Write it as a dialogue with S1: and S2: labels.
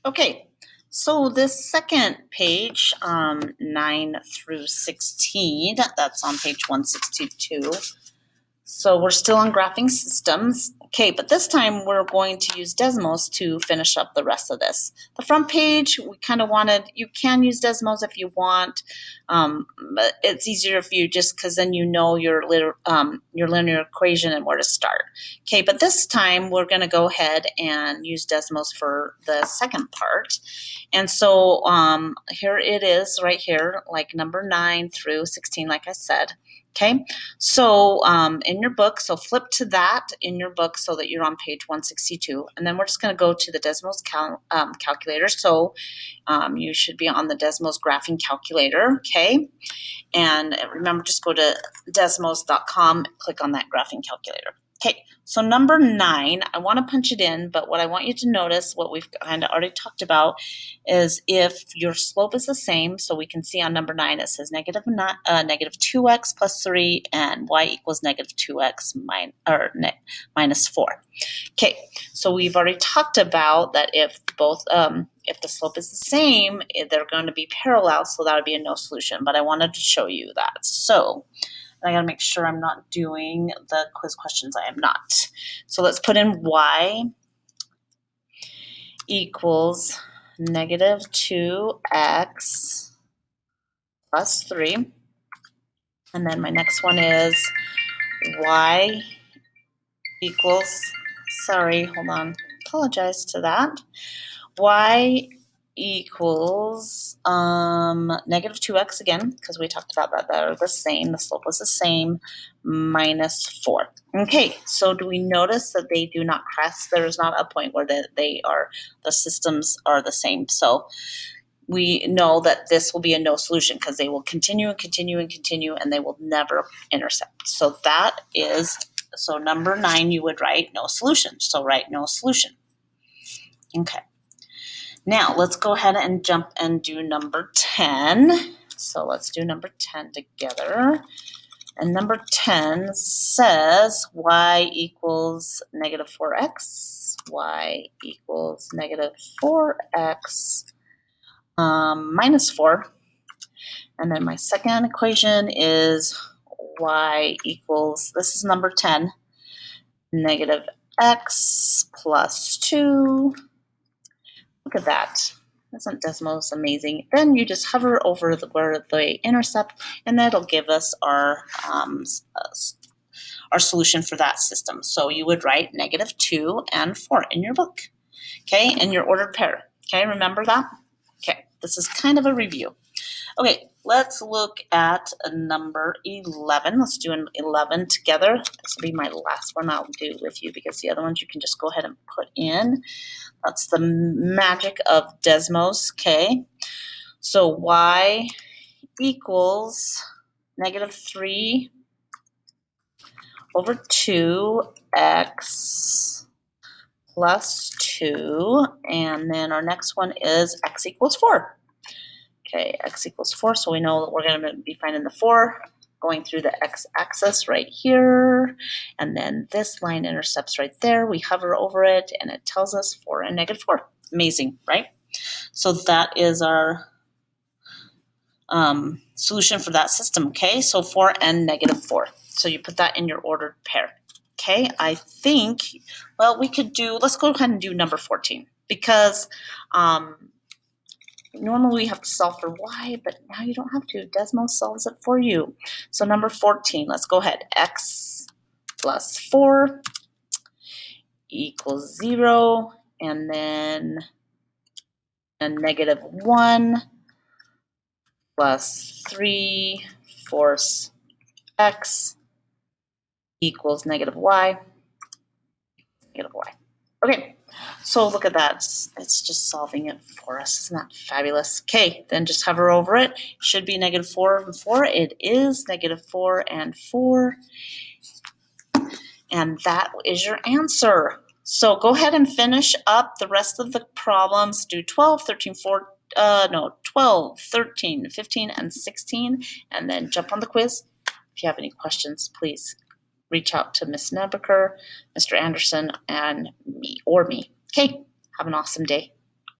S1: Okay, so this second page, 9 through 16, that's on page 162. So we're still on graphing systems. Okay, but this time we're going to use Desmos to finish up the rest of this. The front page, we kind of wanted, you can use Desmos if you want, but it's easier if you just, because then you know your linear equation and where to start. Okay, but this time we're going to go ahead and use Desmos for the second part. And so here it is right here, like number 9 through 16, like I said. Okay, so in your book, so flip to that in your book so that you're on page 162. And then we're just going to go to the Desmos calculator. So you should be on the Desmos graphing calculator, okay? And remember, just go to desmos.com, click on that graphing calculator. Okay, so number 9, I want to punch it in, but what I want you to notice, what we've kind of already talked about, is if your slope is the same, so we can see on number 9 it says negative 2x plus 3 and y equals negative 2x minus 4. Okay, so we've already talked about that if the slope is the same, they're going to be parallel, so that would be a no solution, but I wanted to show you that. So I gotta make sure I'm not doing the quiz questions. I am not. So let's put in y equals negative 2x plus 3. And then my next one is y equals, sorry, hold on, apologize to that. Y equals negative 2x again, because we talked about that. They're the same. The slope was the same, minus 4. Okay, so do we notice that they do not cross? There is not a point where the systems are the same. So we know that this will be a no solution because they will continue and continue and continue, and they will never intersect. So that is, so number 9, you would write no solution. So write no solution. Okay. Now, let's go ahead and jump and do number 10. So let's do number 10 together. And number 10 says y equals negative 4x, y equals negative 4x minus 4. And then my second equation is y equals, this is number 10, negative x plus 2. Look at that. Isn't Desmos amazing? Then you just hover over where they intercept, and that'll give us our solution for that system. So you would write negative 2 and 4 in your book, okay, in your ordered pair. Okay, remember that? Okay, this is kind of a review. Okay, let's look at number 11. Let's do an 11 together. This will be my last one I'll do with you because the other ones you can just go ahead and put in. That's the magic of Desmos, okay? So y equals negative 3 over 2x plus 2. And then our next one is x equals 4. Okay, x equals 4, so we know that we're going to be finding the 4 going through the x-axis right here, and then this line intercepts right there. We hover over it, and it tells us 4 and negative 4. Amazing, right? So that is our solution for that system, okay? So 4 and negative 4. So you put that in your ordered pair. Okay, I think, well, we could do, let's go ahead and do number 14, because normally we have to solve for y, but now you don't have to. Desmos solves it for you. So number 14, let's go ahead. X plus 4 equals 0, and then a negative 1 plus 3 fourths x equals negative y. Negative y. Okay. So look at that. It's just solving it for us. Isn't that fabulous? Okay, then just hover over it. It should be negative 4 and 4. It is negative 4 and 4. And that is your answer. So go ahead and finish up the rest of the problems. Do 12, 13, 12, 13, 15, and 16. And then jump on the quiz. If you have any questions, please reach out to Ms. Nebeker, Mr. Anderson, and me. Okay, have an awesome day.